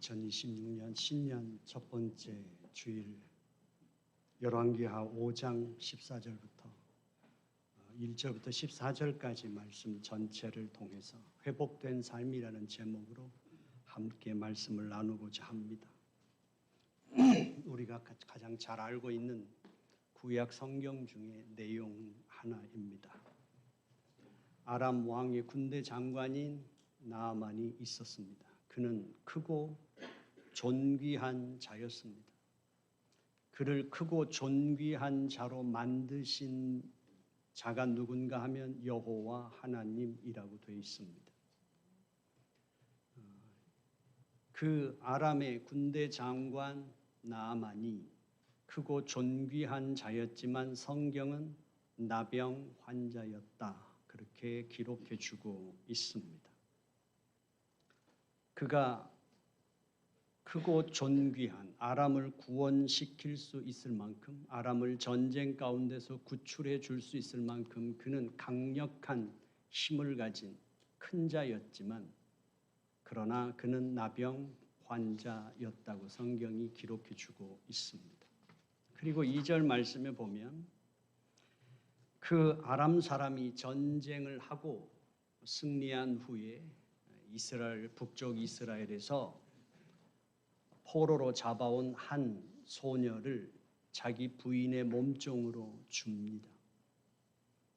2026년 신년 첫 번째 주일 열왕기하 5장 14절부터 1절부터 14절까지 말씀 전체를 통해서 회복된 삶이라는 제목으로 함께 말씀을 나누고자 합니다. 우리가 가장 잘 알고 있는 구약 성경 중에 내용 하나입니다. 아람 왕의 군대 장관인 나아만이 있었습니다. 그는 크고 존귀한 자였습니다. 그를 크고 존귀한 자로 만드신 자가 누군가 하면 여호와 하나님이라고 되어 있습니다. 그 아람의 군대 장관 나아만이 크고 존귀한 자였지만 성경은 나병 환자였다. 그렇게 기록해 주고 있습니다. 그가 크고 존귀한 아람을 구원시킬 수 있을 만큼 아람을 전쟁 가운데서 구출해 줄 수 있을 만큼 그는 강력한 힘을 가진 큰 자였지만 그러나 그는 나병 환자였다고 성경이 기록해 주고 있습니다. 그리고 2절 말씀에 보면 그 아람 사람이 전쟁을 하고 승리한 후에 이스라엘 북쪽 이스라엘에서 포로로 잡아온 한 소녀를 자기 부인의 몸종으로 줍니다.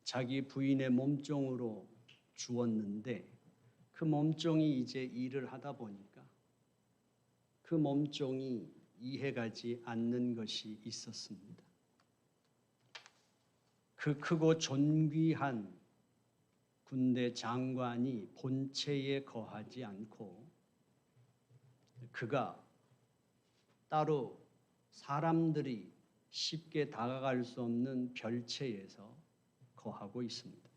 자기 부인의 몸종으로 주었는데 그 몸종이 이제 일을 하다 보니까 그 몸종이 이해가지 않는 것이 있었습니다. 그 크고 존귀한 군대 장관이 본체에 거하지 않고 그가 따로 사람들이 쉽게 다가갈 수 없는 별체에서 거하고 있습니다.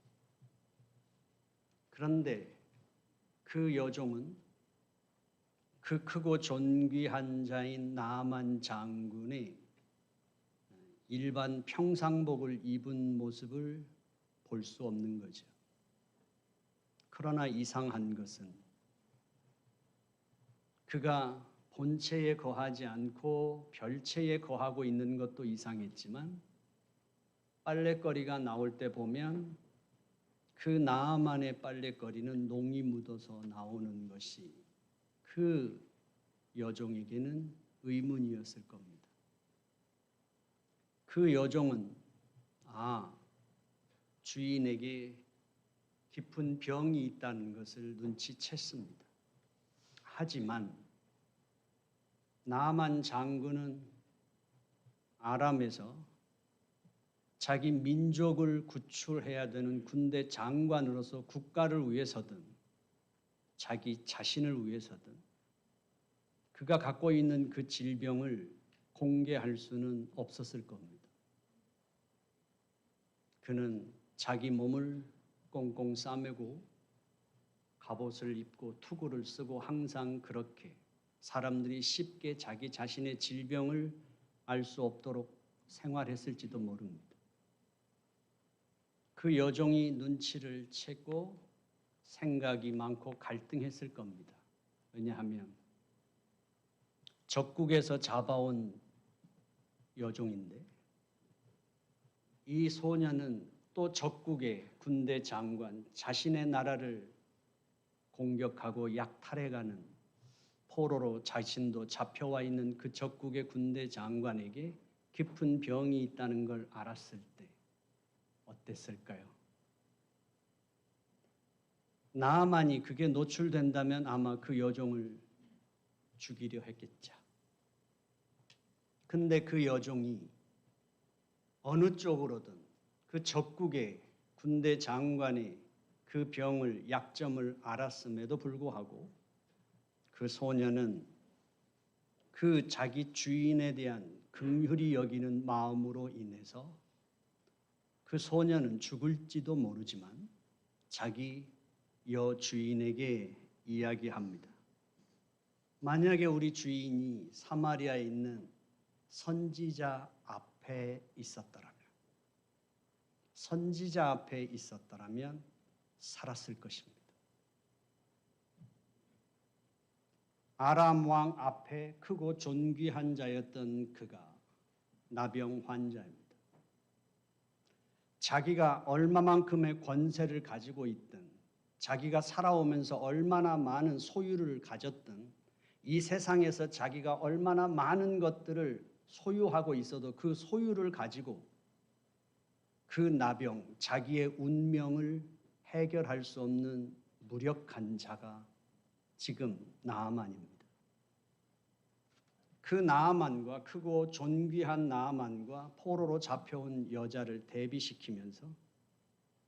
그런데 그 여종은 그 크고 존귀한 자인 나아만 장군의 일반 평상복을 입은 모습을 볼 수 없는 거죠. 그러나 이상한 것은 그가 본체에 거하지 않고 별체에 거하고 있는 것도 이상했지만 빨랫거리가 나올 때 보면 그 나아만의 빨랫거리는 농이 묻어서 나오는 것이 그 여종에게는 의문이었을 겁니다. 그 여종은 주인에게 깊은 병이 있다는 것을 눈치챘습니다. 하지만 나아만 장군은 아람에서 자기 민족을 구출해야 되는 군대 장관으로서 국가를 위해서든 자기 자신을 위해서든 그가 갖고 있는 그 질병을 공개할 수는 없었을 겁니다. 그는 자기 몸을 꽁꽁 싸매고 갑옷을 입고 투구를 쓰고 항상 그렇게 사람들이 쉽게 자기 자신의 질병을 알 수 없도록 생활했을지도 모릅니다. 그 여종이 눈치를 채고 생각이 많고 갈등했을 겁니다. 왜냐하면 적국에서 잡아온 여종인데 이 소녀는 또 적국의 군대 장관, 자신의 나라를 공격하고 약탈해가는 포로로 자신도 잡혀와 있는 그 적국의 군대 장관에게 깊은 병이 있다는 걸 알았을 때 어땠을까요? 나아만이 그게 노출된다면 아마 그 여종을 죽이려 했겠죠. 근데 그 여종이 어느 쪽으로든 그 적국의 군대 장관의 그 병을, 약점을 알았음에도 불구하고 그 소녀는 그 자기 주인에 대한 긍휼히 여기는 마음으로 인해서 그 소녀는 죽을지도 모르지만 자기 여주인에게 이야기합니다. 만약에 우리 주인이 사마리아에 있는 선지자 앞에 있었더라면 살았을 것입니다. 아람 왕 앞에 크고 존귀한 자였던 그가 나병 환자입니다. 자기가 얼마만큼의 권세를 가지고 있든, 자기가 살아오면서 얼마나 많은 소유를 가졌든, 이 세상에서 자기가 얼마나 많은 것들을 소유하고 있어도 그 소유를 가지고 그 나병, 자기의 운명을 해결할 수 없는 무력한 자가 지금 나아만입니다. 그 나아만과, 크고 존귀한 나아만과 포로로 잡혀온 여자를 대비시키면서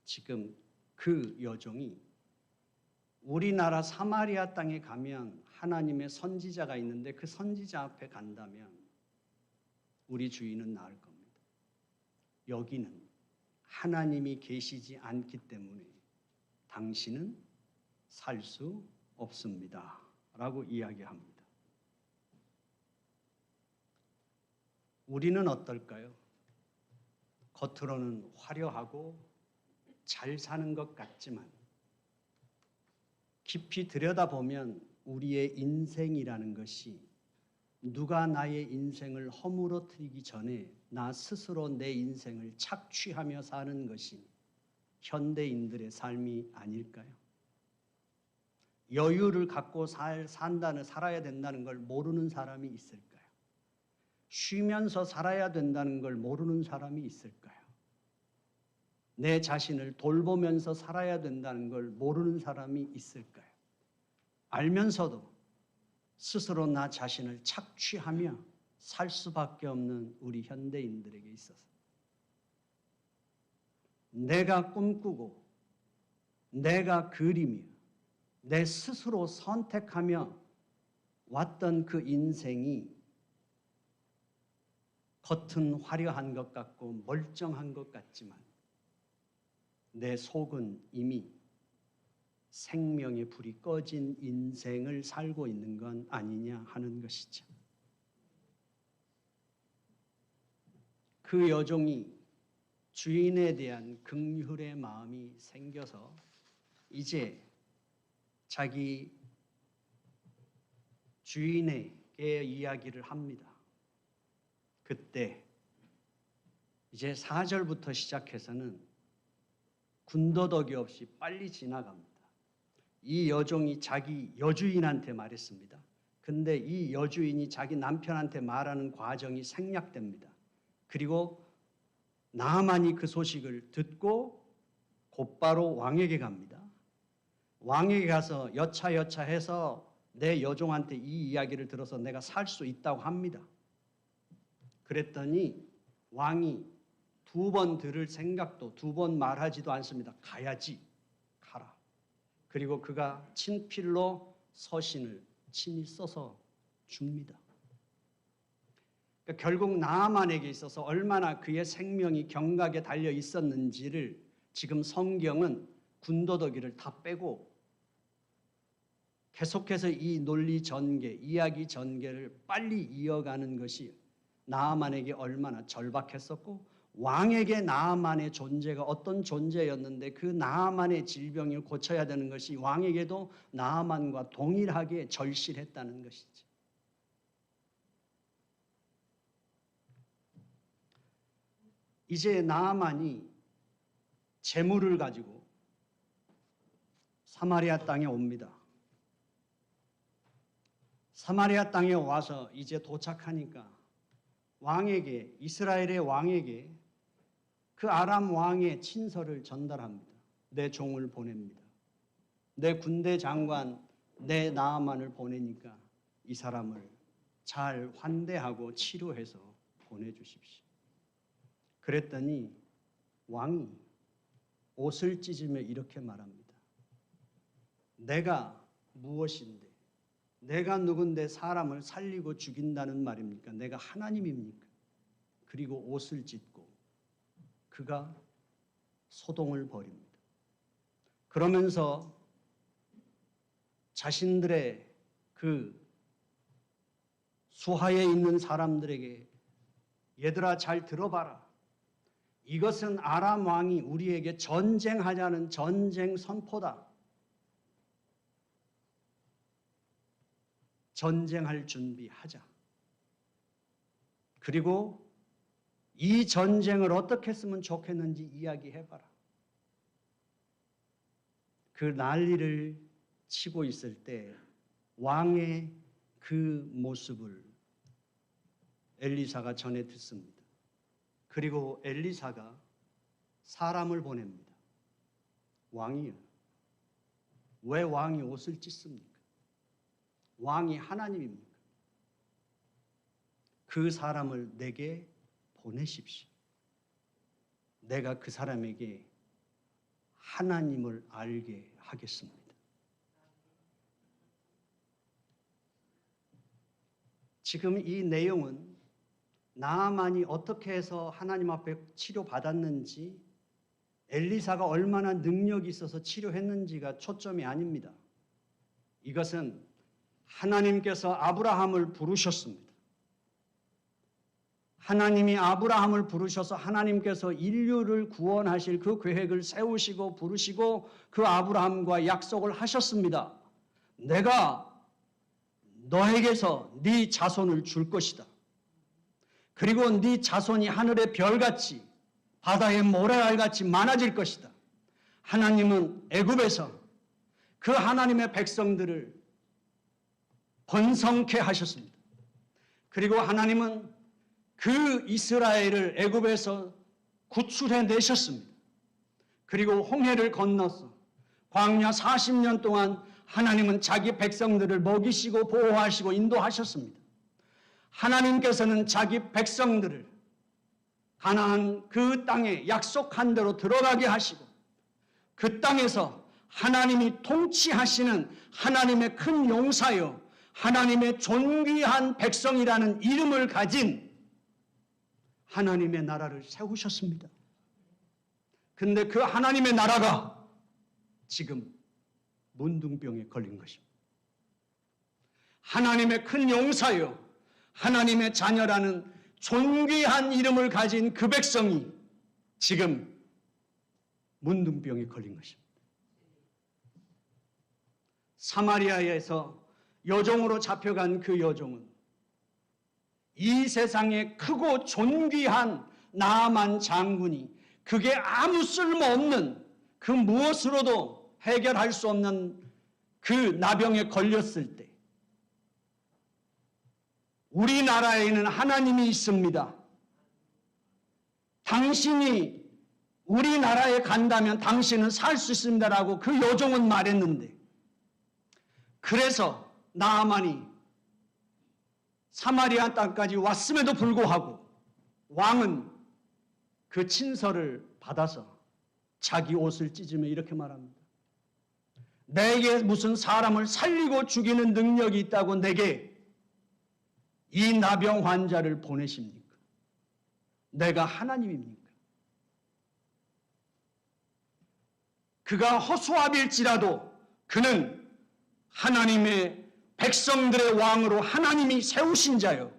지금 그 여종이 우리나라 사마리아 땅에 가면 하나님의 선지자가 있는데 그 선지자 앞에 간다면 우리 주인은 나을 겁니다. 여기는 하나님이 계시지 않기 때문에 당신은 살 수 없습니다. 라고 이야기합니다. 우리는 어떨까요? 겉으로는 화려하고 잘 사는 것 같지만 깊이 들여다보면 우리의 인생이라는 것이 누가 나의 인생을 허물어뜨리기 전에 나 스스로 내 인생을 착취하며 사는 것이 현대인들의 삶이 아닐까요? 여유를 갖고 살아야 된다는 걸 모르는 사람이 있을까요? 쉬면서 살아야 된다는 걸 모르는 사람이 있을까요? 내 자신을 돌보면서 살아야 된다는 걸 모르는 사람이 있을까요? 알면서도 스스로 나 자신을 착취하며 살 수밖에 없는 우리 현대인들에게 있어서 내가 꿈꾸고 내가 그리며 내 스스로 선택하며 왔던 그 인생이 겉은 화려한 것 같고 멀쩡한 것 같지만 내 속은 이미 생명의 불이 꺼진 인생을 살고 있는 건 아니냐 하는 것이죠. 그 여종이 주인에 대한 긍휼의 마음이 생겨서 이제 자기 주인에게 이야기를 합니다. 그때 이제 4절부터 시작해서는 군더더기 없이 빨리 지나갑니다. 이 여종이 자기 여주인한테 말했습니다. 근데 이 여주인이 자기 남편한테 말하는 과정이 생략됩니다. 그리고 나아만이 그 소식을 듣고 곧바로 왕에게 갑니다. 왕에게 가서 여차여차해서 내 여종한테 이 이야기를 들어서 내가 살 수 있다고 합니다. 그랬더니 왕이 2번 들을 생각도 2번 말하지도 않습니다. 가야지, 가라. 그리고 그가 친필로 서신을 친히 써서 줍니다. 그러니까 결국 나아만에게 있어서 얼마나 그의 생명이 경각에 달려 있었는지를 지금 성경은 군더더기를 다 빼고 계속해서 이 논리 전개, 이야기 전개를 빨리 이어가는 것이 나아만에게 얼마나 절박했었고 왕에게 나아만의 존재가 어떤 존재였는데 그 나아만의 질병을 고쳐야 되는 것이 왕에게도 나아만과 동일하게 절실했다는 것이지. 이제 나아만이 재물을 가지고 사마리아 땅에 옵니다. 사마리아 땅에 와서 이제 도착하니까 왕에게, 이스라엘의 왕에게 그 아람 왕의 친서를 전달합니다. 내 종을 보냅니다. 내 군대 장관, 내 나아만을 보내니까 이 사람을 잘 환대하고 치료해서 보내주십시오. 그랬더니 왕이 옷을 찢으며 이렇게 말합니다. 내가 무엇인데? 내가 누군데 사람을 살리고 죽인다는 말입니까? 내가 하나님입니까? 그리고 옷을 찢고 그가 소동을 벌입니다. 그러면서 자신들의 그 수하에 있는 사람들에게 얘들아 잘 들어봐라. 이것은 아람 왕이 우리에게 전쟁하자는 전쟁 선포다. 전쟁할 준비하자. 그리고 이 전쟁을 어떻게 했으면 좋겠는지 이야기해봐라. 그 난리를 치고 있을 때 왕의 그 모습을 엘리사가 전해 듣습니다. 그리고 엘리사가 사람을 보냅니다. 왕이요. 왜 왕이 옷을 찢습니까? 왕이 하나님입니까? 그 사람을 내게 보내십시오. 내가 그 사람에게 하나님을 알게 하겠습니다. 지금 이 내용은 나아만이 어떻게 해서 하나님 앞에 치료받았는지, 엘리사가 얼마나 능력이 있어서 치료했는지가 초점이 아닙니다. 이것은 하나님께서 아브라함을 부르셨습니다. 하나님이 아브라함을 부르셔서 하나님께서 인류를 구원하실 그 계획을 세우시고 부르시고 그 아브라함과 약속을 하셨습니다. 내가 너에게서 네 자손을 줄 것이다. 그리고 네 자손이 하늘의 별같이 바다의 모래알같이 많아질 것이다. 하나님은 애굽에서 그 하나님의 백성들을 번성케 하셨습니다. 그리고 하나님은 그 이스라엘을 애굽에서 구출해 내셨습니다. 그리고 홍해를 건너서 광야 40년 동안 하나님은 자기 백성들을 먹이시고 보호하시고 인도하셨습니다. 하나님께서는 자기 백성들을 가나안 그 땅에 약속한 대로 들어가게 하시고 그 땅에서 하나님이 통치하시는 하나님의 큰 용사요 하나님의 존귀한 백성이라는 이름을 가진 하나님의 나라를 세우셨습니다. 근데 그 하나님의 나라가 지금 문둥병에 걸린 것입니다. 하나님의 큰 용사요 하나님의 자녀라는 존귀한 이름을 가진 그 백성이 지금 문둥병에 걸린 것입니다. 사마리아에서 여종으로 잡혀간 그 여종은 이 세상에 크고 존귀한 나아만 장군이 그게 아무 쓸모없는 그 무엇으로도 해결할 수 없는 그 나병에 걸렸을 때 우리나라에는 하나님이 있습니다. 당신이 우리나라에 간다면 당신은 살 수 있습니다라고 그 여종은 말했는데 그래서 나아만이 사마리아 땅까지 왔음에도 불구하고 왕은 그 친서를 받아서 자기 옷을 찢으며 이렇게 말합니다. 내게 무슨 사람을 살리고 죽이는 능력이 있다고 내게 이 나병 환자를 보내십니까? 내가 하나님입니까? 그가 허수아비일지라도 그는 하나님의 백성들의 왕으로 하나님이 세우신 자요.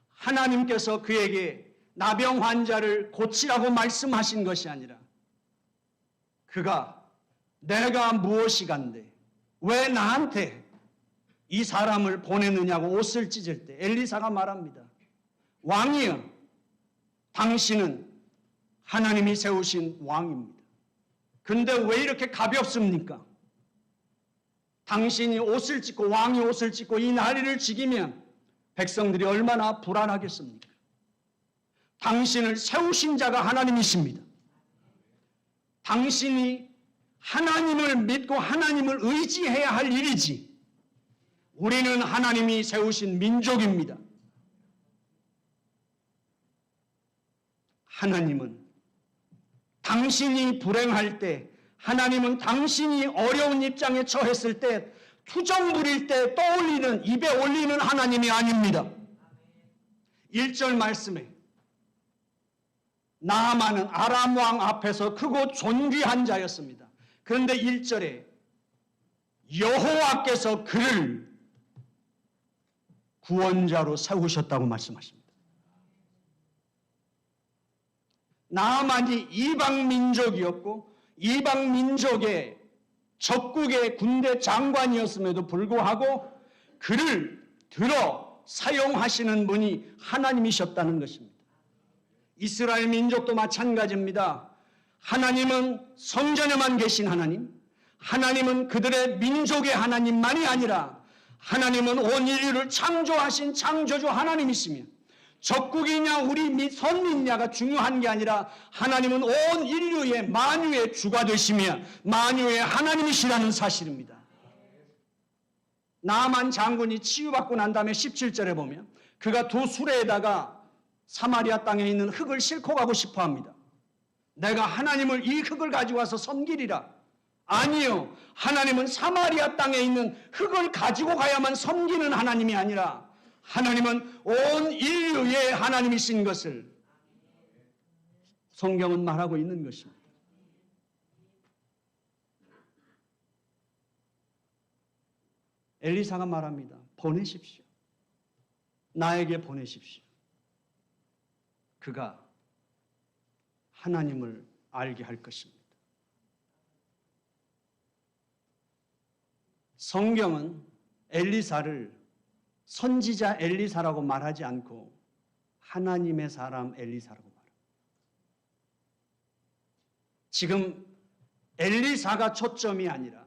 하나님께서 그에게 나병 환자를 고치라고 말씀하신 것이 아니라 그가 내가 무엇이간데 왜 나한테 이 사람을 보내느냐고 옷을 찢을 때 엘리사가 말합니다. 왕이여, 당신은 하나님이 세우신 왕입니다. 근데 왜 이렇게 가볍습니까? 당신이 옷을 찢고 왕이 옷을 찢고 이 나리를 지키면 백성들이 얼마나 불안하겠습니까? 당신을 세우신 자가 하나님이십니다. 당신이 하나님을 믿고 하나님을 의지해야 할 일이지 우리는 하나님이 세우신 민족입니다. 하나님은 당신이 불행할 때 하나님은 당신이 어려운 입장에 처했을 때 투정 부릴 때 떠올리는 입에 올리는 하나님이 아닙니다. 1절 말씀에 나아만은 아람 왕 앞에서 크고 존귀한 자였습니다. 그런데 1절에 여호와께서 그를 구원자로 세우셨다고 말씀하십니다. 나아만이 이방 민족이었고 이방 민족의 적국의 군대 장관이었음에도 불구하고 그를 들어 사용하시는 분이 하나님이셨다는 것입니다. 이스라엘 민족도 마찬가지입니다. 하나님은 성전에만 계신 하나님, 하나님은 그들의 민족의 하나님만이 아니라 하나님은 온 인류를 창조하신 창조주 하나님이시며 적국이냐 우리 선민냐가 중요한 게 아니라 하나님은 온 인류의 만유의 주가 되시며 만유의 하나님이시라는 사실입니다. 나아만 장군이 치유받고 난 다음에 17절에 보면 그가 두 수레에다가 사마리아 땅에 있는 흙을 싣고 가고 싶어 합니다. 내가 하나님을 이 흙을 가지고 와서 섬기리라. 아니요. 하나님은 사마리아 땅에 있는 흙을 가지고 가야만 섬기는 하나님이 아니라 하나님은 온 인류의 하나님이신 것을 성경은 말하고 있는 것입니다. 엘리사가 말합니다. 보내십시오. 나에게 보내십시오. 그가 하나님을 알게 할 것입니다. 성경은 엘리사를 선지자 엘리사라고 말하지 않고 하나님의 사람 엘리사라고 말합니다. 지금 엘리사가 초점이 아니라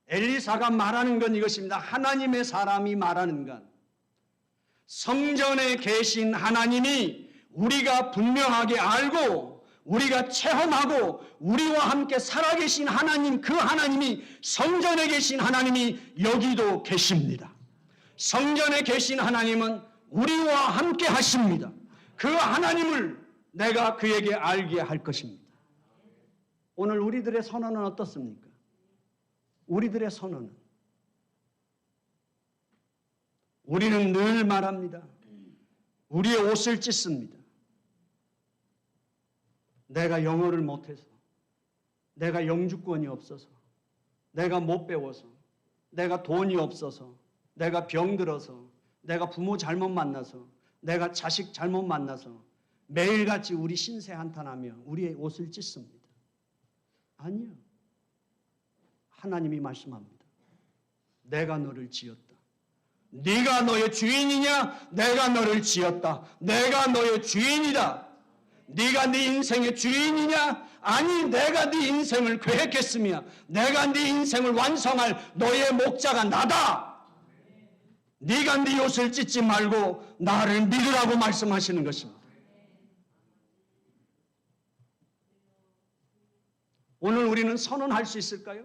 엘리사가 말하는 건 이것입니다. 하나님의 사람이 말하는 건 성전에 계신 하나님이 우리가 분명하게 알고 우리가 체험하고 우리와 함께 살아계신 하나님, 그 하나님이 성전에 계신 하나님이 여기도 계십니다. 성전에 계신 하나님은 우리와 함께 하십니다. 그 하나님을 내가 그에게 알게 할 것입니다. 오늘 우리들의 선언은 어떻습니까? 우리들의 선언은 우리는 늘 말합니다. 우리의 옷을 찢습니다. 내가 영어를 못해서, 내가 영주권이 없어서, 내가 못 배워서, 내가 돈이 없어서, 내가 병들어서, 내가 부모 잘못 만나서, 내가 자식 잘못 만나서 매일같이 우리 신세 한탄하며 우리의 옷을 찢습니다. 아니요. 하나님이 말씀합니다. 내가 너를 지었다. 네가 너의 주인이냐? 내가 너를 지었다. 내가 너의 주인이다. 네가 네 인생의 주인이냐? 아니, 내가 네 인생을 계획했으며 내가 네 인생을 완성할 너의 목자가 나다. 네가 네 옷을 찢지 말고 나를 믿으라고 말씀하시는 것입니다. 오늘 우리는 선언할 수 있을까요?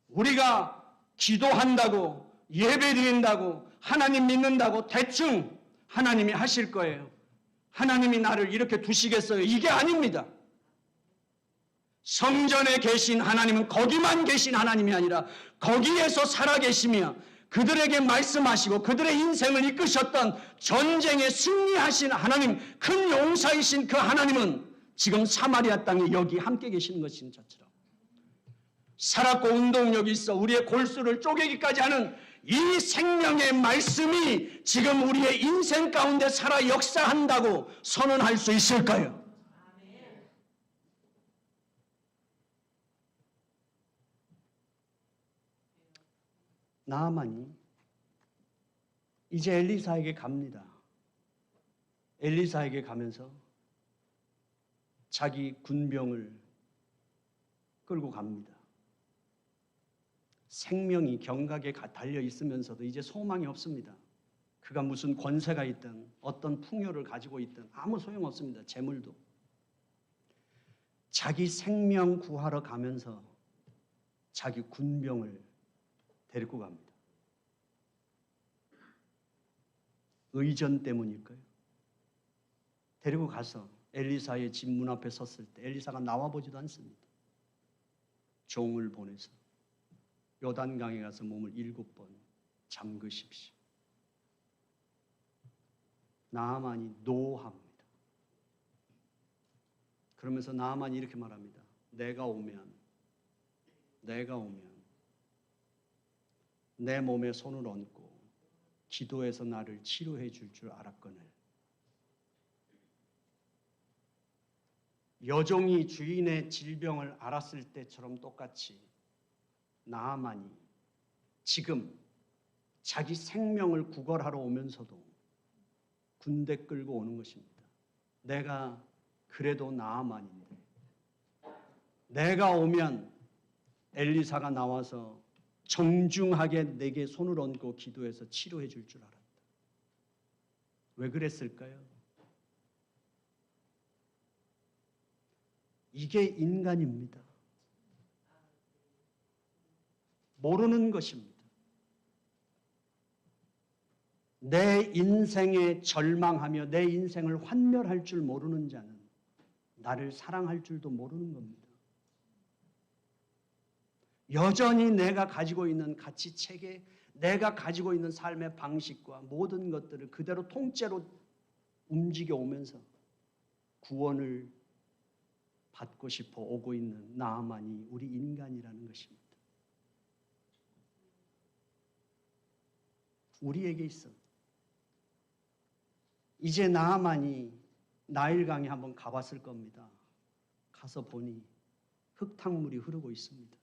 우리가 기도한다고, 예배드린다고, 하나님 믿는다고 대충 하나님이 하실 거예요. 하나님이 나를 이렇게 두시겠어요? 이게 아닙니다. 성전에 계신 하나님은 거기만 계신 하나님이 아니라 거기에서 살아계시며 그들에게 말씀하시고 그들의 인생을 이끄셨던 전쟁에 승리하신 하나님, 큰 용사이신 그 하나님은 지금 사마리아 땅에 여기 함께 계시는 것인 것처럼 살았고 운동력이 있어 우리의 골수를 쪼개기까지 하는 이 생명의 말씀이 지금 우리의 인생 가운데 살아 역사한다고 선언할 수 있을까요? 나아만이 이제 엘리사에게 갑니다. 엘리사에게 가면서 자기 군병을 끌고 갑니다. 생명이 경각에 달려 있으면서도 이제 소망이 없습니다. 그가 무슨 권세가 있든 어떤 풍요를 가지고 있든 아무 소용없습니다. 재물도. 자기 생명 구하러 가면서 자기 군병을 데리고 갑니다. 의전 때문일까요? 데리고 가서 엘리사의 집 문 앞에 섰을 때 엘리사가 나와보지도 않습니다. 종을 보내서 요단강에 가서 몸을 7번 잠그십시오. 나아만이 노합니다. 그러면서 나아만이 이렇게 말합니다. 내가 오면 내 몸에 손을 얹고 기도해서 나를 치료해 줄 줄 알았거늘. 여종이 주인의 질병을 알았을 때처럼 똑같이 나아만이 지금 자기 생명을 구걸하러 오면서도 군대 끌고 오는 것입니다. 내가 그래도 나아만인데, 내가 오면 엘리사가 나와서 정중하게 내게 손을 얹고 기도해서 치료해 줄 줄 알았다. 왜 그랬을까요? 이게 인간입니다. 모르는 것입니다. 내 인생에 절망하며 내 인생을 환멸할 줄 모르는 자는 나를 사랑할 줄도 모르는 겁니다. 여전히 내가 가지고 있는 가치체계, 내가 가지고 있는 삶의 방식과 모든 것들을 그대로 통째로 움직여 오면서 구원을 받고 싶어 오고 있는 나만이 우리 인간이라는 것입니다. 우리에게 있어. 이제 나만이 나일강에 한번 가봤을 겁니다. 가서 보니 흙탕물이 흐르고 있습니다.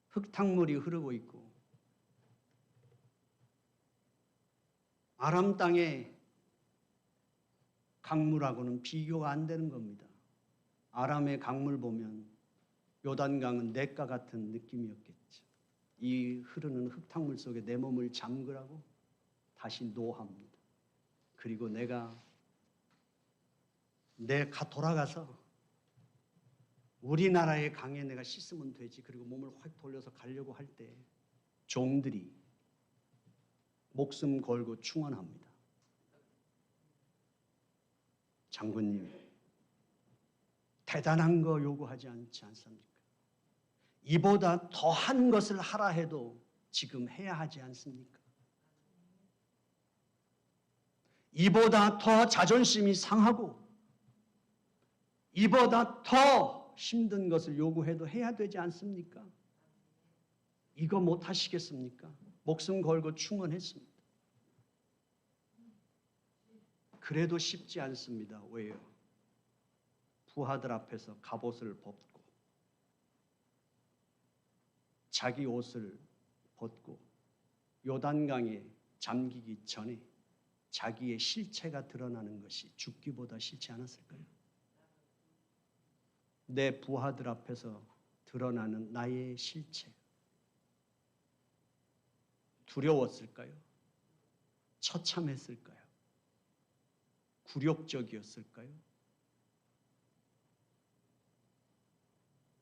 흙탕물이 흐르고 있고 아람 땅의 강물하고는 비교가 안 되는 겁니다. 아람의 강물 보면 요단강은 냇가 같은 느낌이었겠죠. 이 흐르는 흙탕물 속에 내 몸을 잠그라고 다시 노합니다. 그리고 내가 돌아가서 우리나라의 강에 내가 씻으면 되지. 그리고 몸을 확 돌려서 가려고 할 때 종들이 목숨 걸고 충원합니다. 장군님, 대단한 거 요구하지 않지 않습니까? 이보다 더한 것을 하라 해도 지금 해야 하지 않습니까? 이보다 더 자존심이 상하고 이보다 더 힘든 것을 요구해도 해야 되지 않습니까? 이거 못 하시겠습니까? 목숨 걸고 충원했습니다. 그래도 쉽지 않습니다. 왜요? 부하들 앞에서 갑옷을 벗고 자기 옷을 벗고 요단강에 잠기기 전에 자기의 실체가 드러나는 것이 죽기보다 싫지 않았을까요? 내 부하들 앞에서 드러나는 나의 실체. 두려웠을까요? 처참했을까요? 굴욕적이었을까요?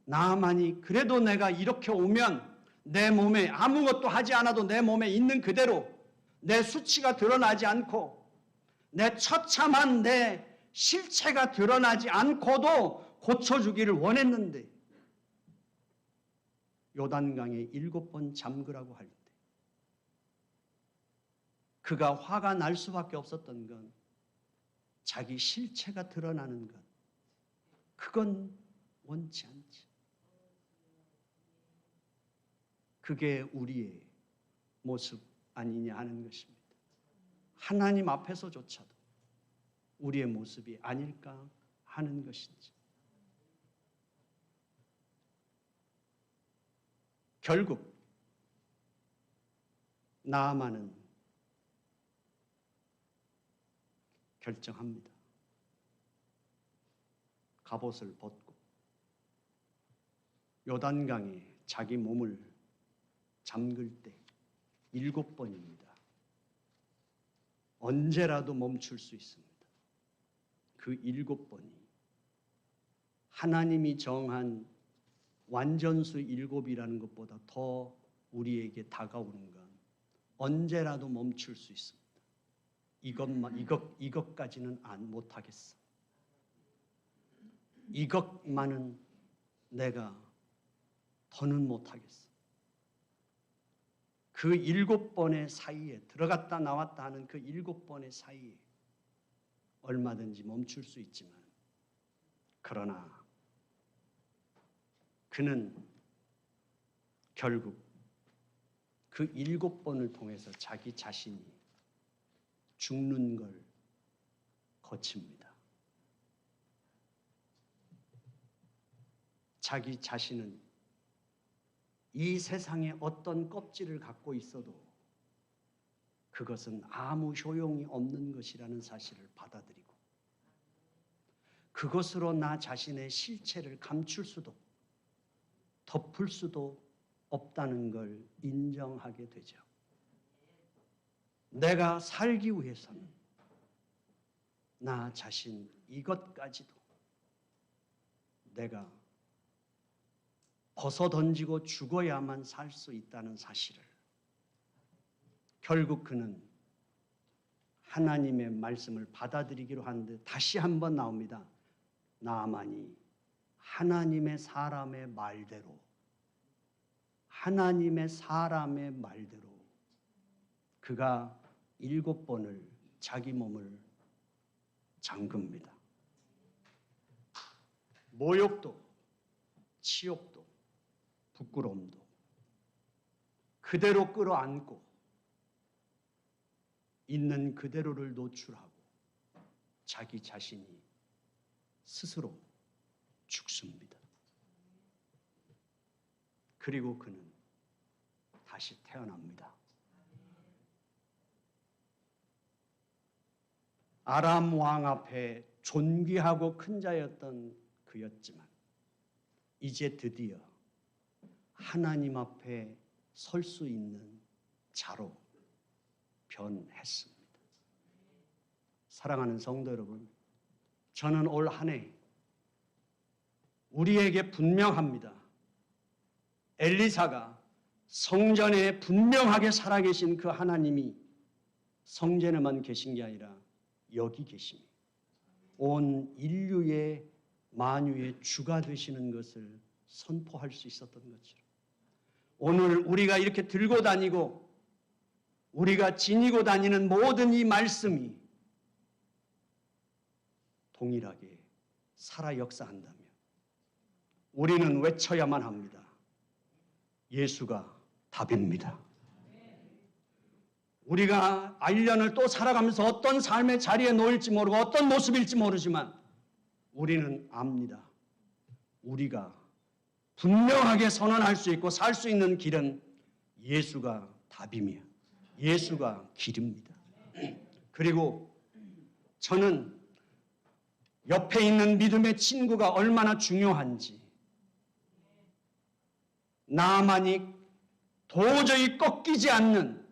나만이 그래도 내가 이렇게 오면 내 몸에 아무것도 하지 않아도 내 몸에 있는 그대로 내 수치가 드러나지 않고 내 처참한 내 실체가 드러나지 않고도 고쳐주기를 원했는데 요단강에 7번 잠그라고 할 때 그가 화가 날 수밖에 없었던 건 자기 실체가 드러나는 것. 그건 원치 않지. 그게 우리의 모습 아니냐 하는 것입니다. 하나님 앞에서조차도 우리의 모습이 아닐까 하는 것인지. 결국 나아만은 결정합니다. 갑옷을 벗고 요단강에 자기 몸을 잠글 때 7번입니다. 언제라도 멈출 수 있습니다. 그 7번이 하나님이 정한 완전수 7이라는 것보다 더 우리에게 다가오는 건 언제라도 멈출 수 있습니다. 이것까지는 못하겠어. 이것만은 내가 더는 못하겠어. 그 7번의 사이에 들어갔다 나왔다 하는 그 7번의 사이에 얼마든지 멈출 수 있지만 그러나 그는 결국 그 7번을 통해서 자기 자신이 죽는 걸 거칩니다. 자기 자신은 이 세상에 어떤 껍질을 갖고 있어도 그것은 아무 효용이 없는 것이라는 사실을 받아들이고 그것으로 나 자신의 실체를 감출 수도 덮을 수도 없다는 걸 인정하게 되죠. 내가 살기 위해서는 나 자신 이것까지도 내가 벗어던지고 죽어야만 살 수 있다는 사실을 결국 그는 하나님의 말씀을 받아들이기로 하는데 다시 한번 나옵니다. 나아만이 하나님의 사람의 말대로 그가 7번을 자기 몸을 잠깁니다. 모욕도 치욕도 부끄러움도 그대로 끌어안고 있는 그대로를 노출하고 자기 자신이 스스로 죽습니다. 그리고 그는 다시 태어납니다. 아람 왕 앞에 존귀하고 큰 자였던 그였지만 이제 드디어 하나님 앞에 설 수 있는 자로 변했습니다. 사랑하는 성도 여러분, 저는 올 한 해 우리에게 분명합니다. 엘리사가 성전에 분명하게 살아계신 그 하나님이 성전에만 계신 게 아니라 여기 계십니다. 온 인류의 만유의 주가 되시는 것을 선포할 수 있었던 것처럼 오늘 우리가 이렇게 들고 다니고 우리가 지니고 다니는 모든 이 말씀이 동일하게 살아 역사한다면 우리는 외쳐야만 합니다. 예수가 답입니다. 우리가 1년을 또 살아가면서 어떤 삶의 자리에 놓일지 모르고 어떤 모습일지 모르지만 우리는 압니다. 우리가 분명하게 선언할 수 있고 살 수 있는 길은 예수가 답이며 예수가 길입니다. 그리고 저는 옆에 있는 믿음의 친구가 얼마나 중요한지 나만이 도저히 꺾이지 않는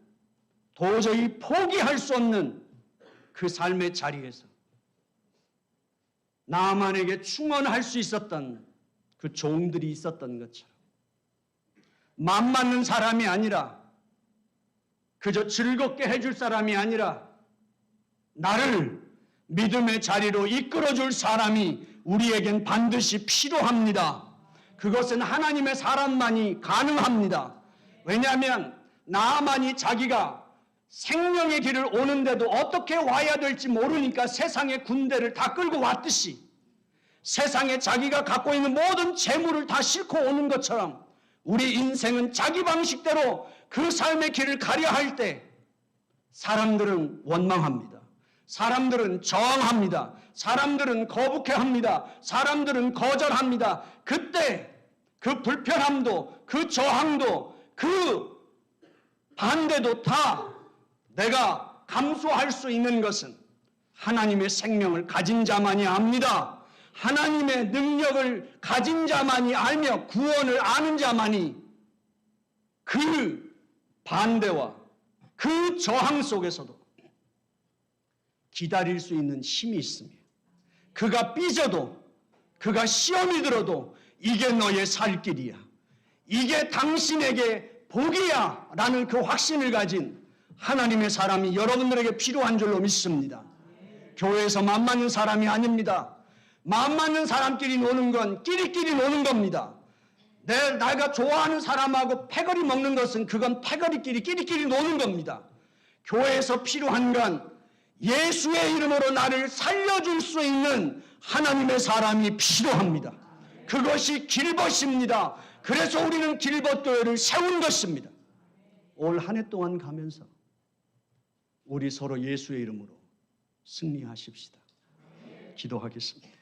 도저히 포기할 수 없는 그 삶의 자리에서 나만에게 충원할 수 있었던 그 종들이 있었던 것처럼 맘 맞는 사람이 아니라 그저 즐겁게 해줄 사람이 아니라 나를 믿음의 자리로 이끌어줄 사람이 우리에겐 반드시 필요합니다. 그것은 하나님의 사람만이 가능합니다. 왜냐하면 나만이 자기가 생명의 길을 오는데도 어떻게 와야 될지 모르니까 세상의 군대를 다 끌고 왔듯이 세상에 자기가 갖고 있는 모든 재물을 다 싣고 오는 것처럼 우리 인생은 자기 방식대로 그 삶의 길을 가려 할 때 사람들은 원망합니다. 사람들은 저항합니다. 사람들은 거북해합니다. 사람들은 거절합니다. 그때 그 불편함도 그 저항도 그 반대도 다 내가 감수할 수 있는 것은 하나님의 생명을 가진 자만이 압니다. 하나님의 능력을 가진 자만이 알며 구원을 아는 자만이 그 반대와 그 저항 속에서도 기다릴 수 있는 힘이 있으며 그가 삐져도 그가 시험이 들어도 이게 너의 살 길이야. 이게 당신에게 복이야 라는 그 확신을 가진 하나님의 사람이 여러분들에게 필요한 줄로 믿습니다. 교회에서 맘 맞는 사람이 아닙니다. 맘 맞는 사람끼리 노는 건 끼리끼리 노는 겁니다. 내가 좋아하는 사람하고 패거리 먹는 것은 그건 패거리끼리 끼리끼리 노는 겁니다. 교회에서 필요한 건 예수의 이름으로 나를 살려줄 수 있는 하나님의 사람이 필요합니다. 그것이 길벗입니다. 그래서 우리는 길벗교회를 세운 것입니다. 올 한 해 동안 가면서 우리 서로 예수의 이름으로 승리하십시다. 기도하겠습니다.